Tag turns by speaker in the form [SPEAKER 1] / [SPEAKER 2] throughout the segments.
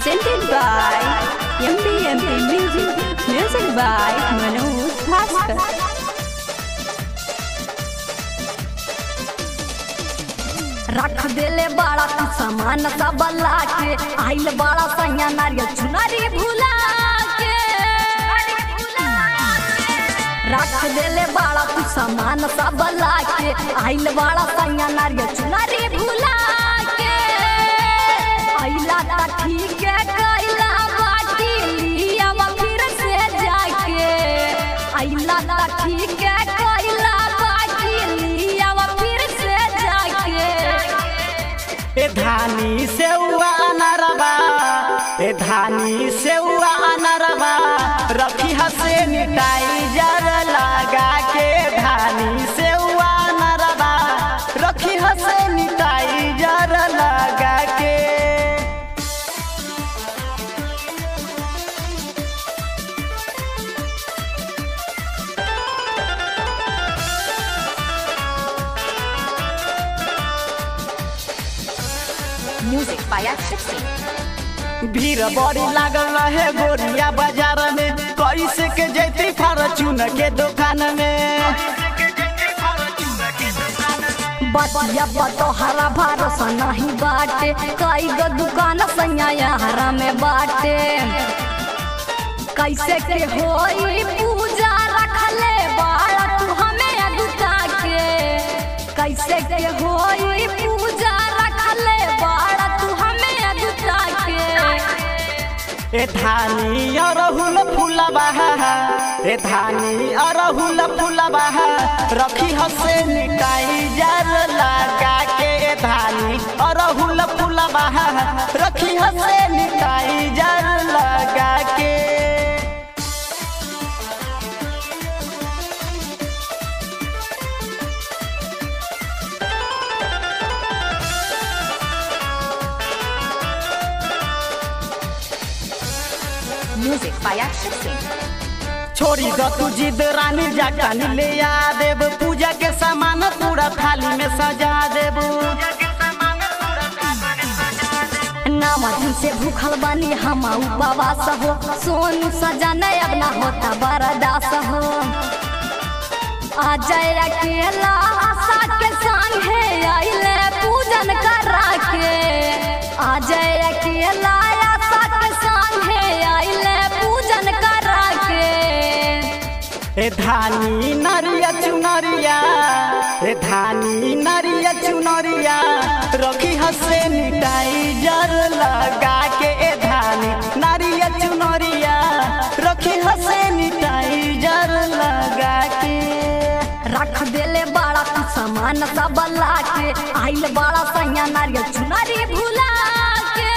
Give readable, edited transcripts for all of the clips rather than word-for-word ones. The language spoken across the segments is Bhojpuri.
[SPEAKER 1] presented by MBMP Music, music by Manoj Bhaskar. रख देले बड़ा तू सामान सब लाके आइल बड़ा सैया नारियल चुनरी भुला के रख देले बड़ा तू सामान सब लाके आइल बड़ा सैया नारियल चुनरी भुला के आइला ता ठीक है कइला बाटी लिया फिर से जाके आइला ता ठीक है कइला बाटी लिया फिर से जाके
[SPEAKER 2] ए धानी सेवा अनरबा ए धानी सेवा अनरबा रखी हसे निटाई जर लगा के धानी सेवा अनरबा रखी हसे निटाई जर लगा के
[SPEAKER 1] Music by Akshay Singh.
[SPEAKER 2] भीड़ बड़ी लागल रहे गोरिया बाजार में कैसे के जैती फॉर्चून के दुकान में
[SPEAKER 1] बतिया बतो हरा भरोसा नहीं बाटे कई गो दुकान सैया हरा में बाटे कैसे के होई पूजा रखले बाड़ा तू हमें दुका के कैसे के होई पूजा रखले बाड़ा तू हमें दुका के
[SPEAKER 2] ए धानी अरहुल फूलबा ए धानी अरहुल फूलबा रखी हसे निटाई जर लगा के ए धानी अरहुल फूलबा रखी हसे निटाई जर लगा के
[SPEAKER 1] Music by Akshay Singh.
[SPEAKER 2] छोड़ी द तू जिद रानी जाकानी ले आ देब पूजा के सामान पूरा थाली में सजा देब
[SPEAKER 1] नामधन से भूखल बानी हम उपवास हो सोनू सजाने अब ना होता बर्दास हो आ जाए अकेला आशा के संग है आइले पूजन करा के आ जाए अकेला आशा के संग है आइले पूजन करा के
[SPEAKER 2] ए धानी नरिया चुनरिया ए धानी नरिया चुनरिया रखी हसे निटाई जर लगा के ए धानी नरिया चुनरिया रखी हसे निटाई जर लगा के
[SPEAKER 1] रख देले बड़ा तू सामान सब लाके आइल बड़ा सैया नारियल चुनरी भुला के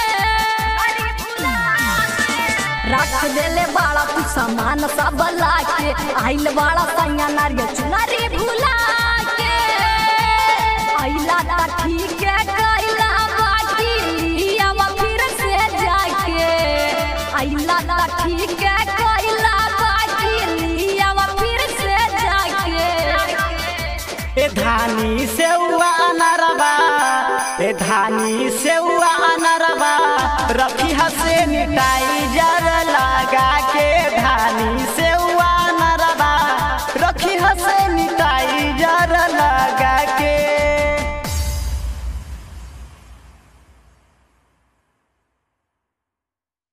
[SPEAKER 1] रख देले बड़ा तू सामान सब लाके आइल बड़ा सैया नारियल चुनरी भुला के आइला ता ठीक है कइला बाटी लिया फिर से जाके आइला ता ठीक है कइला बाटी लिया फिर से जाके
[SPEAKER 2] ए धानी सेवा अनरबा ए धानी